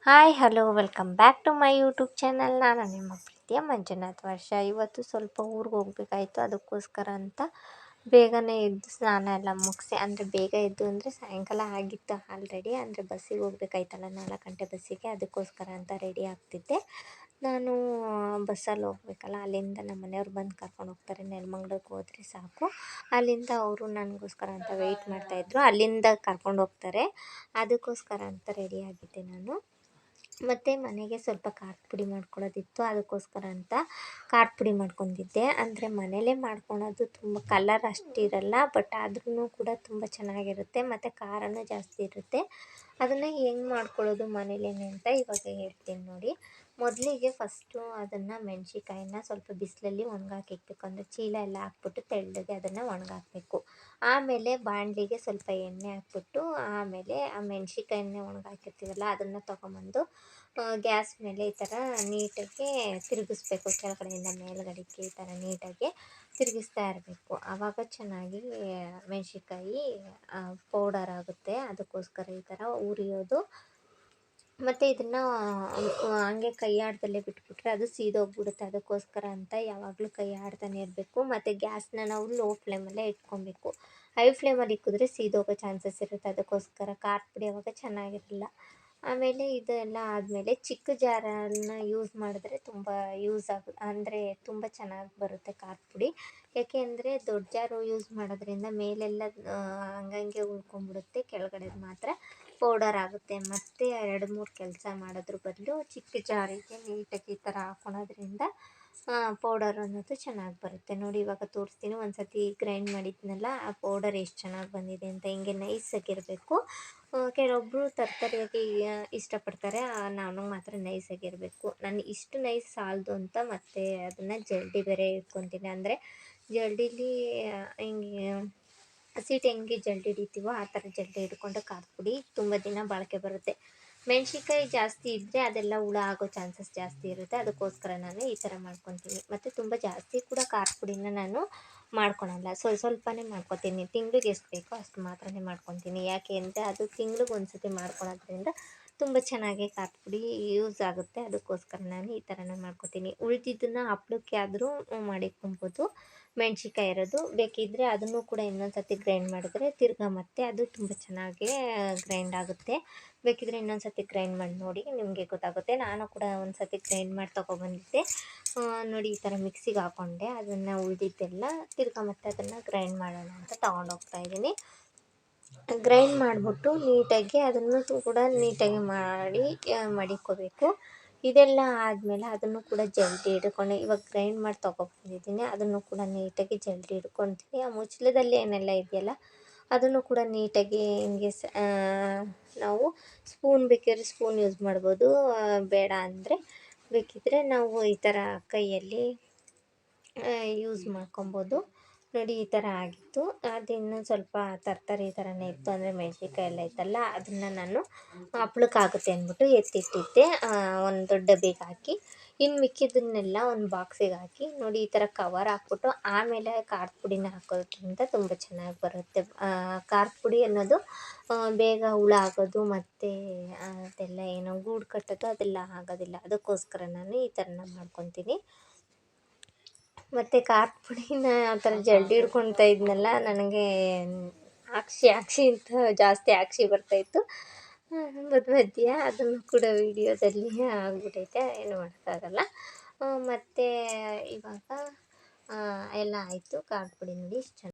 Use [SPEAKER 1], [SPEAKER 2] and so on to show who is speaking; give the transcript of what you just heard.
[SPEAKER 1] Hi hello welcome back to my YouTube channel. ನಾನು ನಿಮ್ಮ ಪ್ರೀತಿಯ ಮಂಜುನಾಥ್ ವರ್ಷ. ಇವತ್ತು ಸ್ವಲ್ಪ ಊರಿಗೆ ಹೋಗ್ಬೇಕಾಯ್ತು, ಅದಕ್ಕೋಸ್ಕರ ಅಂತ ಬೇಗನೆ ಎದ್ದು ಸ್ನಾನ ಎಲ್ಲ ಮುಗಿಸಿ, ಅಂದರೆ ಬೇಗ ಎದ್ದು ಅಂದರೆ ಸಾಯಂಕಾಲ ಆಗಿತ್ತು ಆಲ್ರೆಡಿ. ಅಂದರೆ ಬಸ್ಸಿಗೆ ಹೋಗ್ಬೇಕಾಯ್ತಲ್ಲ, 4 ಗಂಟೆ ಬಸ್ಸಿಗೆ, ಅದಕ್ಕೋಸ್ಕರ ಅಂತ ರೆಡಿ ಆಗ್ತಿದ್ದೆ. ನಾನು ಬಸ್ಸಲ್ಲಿ ಹೋಗ್ಬೇಕಲ್ಲ, ಅಲ್ಲಿಂದ ನಮ್ಮ ಮನೆಯವ್ರು ಬಂದು ಕರ್ಕೊಂಡು ಹೋಗ್ತಾರೆ. ನೆಲಮಂಗ್ಲಕ್ಕೆ ಹೋದರೆ ಸಾಕು, ಅಲ್ಲಿಂದ ಅವರು ನನಗೋಸ್ಕರ ಅಂತ ವೆಯ್ಟ್ ಮಾಡ್ತಾಯಿದ್ರು. ಅಲ್ಲಿಂದ ಕರ್ಕೊಂಡು ಹೋಗ್ತಾರೆ, ಅದಕ್ಕೋಸ್ಕರ ಅಂತ ರೆಡಿಯಾಗಿದ್ದೆ ನಾನು. ಮತ್ತು ಮನೆಗೆ ಸ್ವಲ್ಪ ಖಾರದ ಪುಡಿ ಮಾಡ್ಕೊಳ್ಳೋದಿತ್ತು, ಅದಕ್ಕೋಸ್ಕರ ಅಂತ ಖಾರದ ಪುಡಿ ಮಾಡ್ಕೊಂಡಿದ್ದೆ. ಅಂದರೆ ಮನೇಲೇ ಮಾಡ್ಕೊಳೋದು ತುಂಬ ಕಲರ್ ಅಷ್ಟಿರಲ್ಲ, ಬಟ್ ಆದ್ರೂ ಕೂಡ ತುಂಬ ಚೆನ್ನಾಗಿರುತ್ತೆ ಮತ್ತು ಖಾರನೂ ಜಾಸ್ತಿ ಇರುತ್ತೆ. ಅದನ್ನು ಹೆಂಗೆ ಮಾಡ್ಕೊಳ್ಳೋದು ಮನೇಲೇನೆ ಅಂತ ಇವಾಗ ಹೇಳ್ತೀನಿ ನೋಡಿ. ಮೊದಲಿಗೆ ಫಸ್ಟು ಅದನ್ನು ಮೆಣಸಿಕಾಯಿನ ಸ್ವಲ್ಪ ಬಿಸಿಲಲ್ಲಿ ಒಣಗಾಕಿಕ್ಬೇಕು. ಅಂದರೆ ಚೀಲ ಎಲ್ಲ ಹಾಕ್ಬಿಟ್ಟು ತೆಳ್ಳಗೆ ಅದನ್ನು ಒಣಗಾಕಬೇಕು. ಆಮೇಲೆ ಬಾಣಲಿಗೆ ಸ್ವಲ್ಪ ಎಣ್ಣೆ ಹಾಕ್ಬಿಟ್ಟು, ಆಮೇಲೆ ಆ ಮೆಣಸಿಕಾಯನ್ನೇ ಒಣಗಾಕಿರ್ತೀವಲ್ಲ ಅದನ್ನು ತೊಗೊಂಬಂದು ಗ್ಯಾಸ್ ಮೇಲೆ ಈ ಥರ ನೀಟಾಗಿ ತಿರುಗಿಸ್ಬೇಕು. ಕೆಳಗಡೆಯಿಂದ ಮೇಲ್ಗಡೆಗೆ ಈ ಥರ ನೀಟಾಗಿ ತಿರುಗಿಸ್ತಾ ಇರಬೇಕು. ಆವಾಗ ಚೆನ್ನಾಗಿ ಮೆಣಸಿಕಾಯಿ ಪೌಡರ್ ಆಗುತ್ತೆ. ಅದಕ್ಕೋಸ್ಕರ ಈ ಥರ ಉರಿಯೋದು. ಮತ್ತು ಇದನ್ನು ಹಂಗೆ ಕೈ ಆಡ್ದಲ್ಲೇ ಬಿಟ್ಬಿಟ್ರೆ ಅದು ಸೀದೋಗ್ಬಿಡುತ್ತೆ. ಅದಕ್ಕೋಸ್ಕರ ಅಂತ ಯಾವಾಗಲೂ ಕೈ ಆಡ್ತಾನೆ ಇರಬೇಕು. ಮತ್ತು ಗ್ಯಾಸ್ನ ನಾವು ಲೋ ಫ್ಲೇಮಲ್ಲೇ ಇಟ್ಕೊಬೇಕು. ಹೈ ಫ್ಲೇಮಲ್ಲಿ ಇಕ್ಕಿದ್ರೆ ಸೀದೋಗೋ ಚಾನ್ಸಸ್ ಇರುತ್ತೆ. ಅದಕ್ಕೋಸ್ಕರ ಖಾರದ ಪುಡಿ ಆವಾಗ ಚೆನ್ನಾಗಿರಲ್ಲ. ಆಮೇಲೆ ಇದೆಲ್ಲ ಆದಮೇಲೆ ಚಿಕ್ಕ ಜಾರನ್ನು ಯೂಸ್ ಮಾಡಿದ್ರೆ ತುಂಬ ಅಂದರೆ ತುಂಬ ಚೆನ್ನಾಗಿ ಬರುತ್ತೆ ಖಾರದ ಪುಡಿ. ಯಾಕೆ ಅಂದರೆ ದೊಡ್ಡ ಜಾರು ಯೂಸ್ ಮಾಡೋದ್ರಿಂದ ಮೇಲೆಲ್ಲ ಹಂಗಂಗೆ ಉಳ್ಕೊಂಬಿಡುತ್ತೆ, ಕೆಳಗಡೆದು ಮಾತ್ರ ಪೌಡರ್ ಆಗುತ್ತೆ. ಮತ್ತು 2-3 ಕೆಲಸ ಮಾಡೋದ್ರ ಬದಲು ಚಿಕ್ಕ ಜಾರಿಗೆ ನೀಟಾಗಿ ಈ ಥರ ಹಾಕೊಳೋದ್ರಿಂದ ಪೌಡರ್ ಅನ್ನೋದು ಚೆನ್ನಾಗಿ ಬರುತ್ತೆ. ನೋಡಿ ಇವಾಗ ತೋರಿಸ್ತೀನಿ. ಒಂದು ಸತಿ ಗ್ರೈಂಡ್ ಮಾಡಿದ್ನಲ್ಲ, ಆ ಪೌಡರ್ ಎಷ್ಟು ಚೆನ್ನಾಗಿ ಬಂದಿದೆ ಅಂತ. ಹಿಂಗೆ ನೈಸಾಗಿರಬೇಕು. ಕೆಲವೊಬ್ಬರು ತರ್ತರಿಯಾಗಿ ಇಷ್ಟಪಡ್ತಾರೆ, ನನಗೆ ಮಾತ್ರ ನೈಸಾಗಿರಬೇಕು. ನಾನು ಇಷ್ಟು ನೈಸ್ ಸಾಲದು ಅಂತ ಮತ್ತೆ ಅದನ್ನು ಜಲ್ಡಿ ಬೇರೆ ಇಟ್ಕೊತೀನಿ. ಅಂದರೆ ಜಲ್ಡಿಲಿ ಹಿಂಗೆ ಹಸಿಟ್ಟು ಹೆಂಗೆ ಜಲ್ಡಿ ಹಿಡಿತೀವೋ ಆ ಥರ ಜಲ್ಡಿ ಹಿಡ್ಕೊಂಡು ಖಾರದ ಪುಡಿ ತುಂಬ ದಿನ ಬಾಳಿಕೆ ಬರುತ್ತೆ. ಮೆಣಸಿನ್ಕಾಯಿ ಜಾಸ್ತಿ ಇದ್ದರೆ ಅದೆಲ್ಲ ಹುಳ ಆಗೋ ಚಾನ್ಸಸ್ ಜಾಸ್ತಿ ಇರುತ್ತೆ. ಅದಕ್ಕೋಸ್ಕರ ನಾನು ಈ ಥರ ಮಾಡ್ಕೊತೀನಿ. ಮತ್ತು ತುಂಬ ಜಾಸ್ತಿ ಕೂಡ ಖಾರದ ಪುಡಿನ ನಾನು ಮಾಡ್ಕೊಳಲ್ಲ, ಸ್ವಲ್ಪನೇ ಮಾಡ್ಕೊತೀನಿ. ತಿಂಗ್ಳಿಗೆ ಎಷ್ಟು ಬೇಕೋ ಅಷ್ಟು ಮಾತ್ರನೇ ಮಾಡ್ಕೊತೀನಿ. ಯಾಕೆ ಅಂದರೆ ಅದು ತಿಂಗ್ಳಿಗೆ ಒಂದು ಸತಿ ಮಾಡ್ಕೊಳೋದ್ರಿಂದ ತುಂಬ ಚೆನ್ನಾಗಿ ಖಾರದ ಪುಡಿ ಯೂಸ್ ಆಗುತ್ತೆ. ಅದಕ್ಕೋಸ್ಕರ ನಾನು ಈ ಥರನೇ ಮಾಡ್ಕೊತೀನಿ. ಉಳಿದಿದ್ದನ್ನು ಹಪ್ಳಕ್ಕೆ ಆದರೂ ಮಾಡಿಕೊಬೋದು. ಮೆಣಸಿನ್ಕಾಯಿ ಇರೋದು ಬೇಕಿದ್ದರೆ ಅದನ್ನು ಕೂಡ ಇನ್ನೊಂದು ಸತಿ ಗ್ರೈಂಡ್ ಮಾಡಿದ್ರೆ ತಿರ್ಗಾ ಮತ್ತೆ ಅದು ತುಂಬ ಚೆನ್ನಾಗೇ ಗ್ರೈಂಡ್ ಆಗುತ್ತೆ. ಬೇಕಿದ್ದರೆ ಇನ್ನೊಂದು ಸತಿ ಗ್ರೈಂಡ್ ಮಾಡಿ ನೋಡಿ, ನಿಮಗೆ ಗೊತ್ತಾಗುತ್ತೆ. ನಾನು ಕೂಡ ಒಂದು ಸತಿ ಗ್ರೈಂಡ್ ಮಾಡಿ ತೊಗೊಬಂದಿದ್ದೆ. ನೋಡಿ ಈ ಥರ ಮಿಕ್ಸಿಗೆ ಹಾಕ್ಕೊಂಡೆ. ಅದನ್ನು ಉಳಿದಿದ್ದೆಲ್ಲ ತಿರ್ಗಾ ಮತ್ತೆ ಅದನ್ನು ಗ್ರೈಂಡ್ ಮಾಡೋಣ ಅಂತ ತೊಗೊಂಡೋಗ್ತಾಯಿದ್ದೀನಿ. ಗ್ರೈಂಡ್ ಮಾಡಿಬಿಟ್ಟು ನೀಟಾಗಿ ಅದನ್ನು ಕೂಡ ನೀಟಾಗಿ ಮಡಿಕ್ಕೋಬೇಕು. ಇದೆಲ್ಲ ಆದಮೇಲೆ ಅದನ್ನು ಕೂಡ ಜಲ್ದಿ ಹಿಡ್ಕೊಂಡು, ಇವಾಗ ಗ್ರೈಂಡ್ ಮಾಡಿ ತೊಗೊಬಂದಿದ್ದೀನಿ, ಅದನ್ನು ಕೂಡ ನೀಟಾಗಿ ಜಲ್ದಿ ಹಿಡ್ಕೊತೀನಿ. ಆ ಮುಚ್ಚಳದಲ್ಲಿ ಏನೆಲ್ಲ ಇದೆಯಲ್ಲ ಅದನ್ನು ಕೂಡ ನೀಟಾಗಿ ಹಿಂಗೆ ನಾವು ಸ್ಪೂನ್ ಬೇಕಿದ್ರೆ ಸ್ಪೂನ್ ಯೂಸ್ ಮಾಡ್ಬೋದು, ಬೇಡ ಅಂದರೆ ಬೇಕಿದ್ದರೆ ನಾವು ಈ ಥರ ಕೈಯಲ್ಲಿ ಯೂಸ್ ಮಾಡ್ಕೊಬೋದು. ನೋಡಿ ಈ ಥರ ಆಗಿತ್ತು. ಅದು ಇನ್ನೊಂದು ಸ್ವಲ್ಪ ತರ್ತರಿ ಈ ಥರನೇ ಇತ್ತು, ಅಂದರೆ ಮೆಣಸಿನ್ಕಾಯಿ ಎಲ್ಲ ಇತ್ತಲ್ಲ, ಅದನ್ನು ನಾನು ಹಪ್ಳಕ್ಕಾಗುತ್ತೆ ಅಂದ್ಬಿಟ್ಟು ಎತ್ತಿಟ್ಟಿದ್ದೆ ಒಂದು ಡಬ್ಬಿಗೆ ಹಾಕಿ. ಇನ್ನು ಮಿಕ್ಕಿದ್ದನ್ನೆಲ್ಲ ಒಂದು ಬಾಕ್ಸಿಗೆ ಹಾಕಿ, ನೋಡಿ ಈ ಥರ ಕವರ್ ಹಾಕ್ಬಿಟ್ಟು ಆಮೇಲೆ ಖಾರದ ಪುಡಿನ ಹಾಕೋದ್ರಿಂದ ತುಂಬ ಚೆನ್ನಾಗಿ ಬರುತ್ತೆ. ಖಾರದ ಪುಡಿ ಅನ್ನೋದು ಬೇಗ ಹುಳ ಆಗೋದು ಮತ್ತು ಅದೆಲ್ಲ ಏನೋ ಗೂಡು ಕಟ್ಟೋದು ಅದೆಲ್ಲ ಆಗೋದಿಲ್ಲ. ಅದಕ್ಕೋಸ್ಕರ ನಾನು ಈ ಥರನ ಮಾಡ್ಕೊತೀನಿ. ಮತ್ತು ಖಾರದ ಪುಡಿನ ಆ ಥರ ಜಲ್ಡಿ ಹಿಡ್ಕೊಳ್ತಾ ಇದ್ನಲ್ಲ, ನನಗೆ ಹಾಕ್ಸಿ ಅಂತ ಜಾಸ್ತಿ ಹಾಕ್ಸಿ ಬರ್ತಾಯಿತ್ತು ಮಧ್ಯ. ಅದನ್ನು ಕೂಡ ವೀಡಿಯೋದಲ್ಲಿ ಆಗ್ಬಿಟ್ಟೈತೆ, ಏನು ಮಾಡೋಕ್ಕಾಗಲ್ಲ. ಮತ್ತು ಇವಾಗ ಎಲ್ಲ ಆಯಿತು. ಖಾರದ ಪುಡಿ ನೋಡಿ ಇಷ್ಟು ಚೆನ್ನಾಗಿ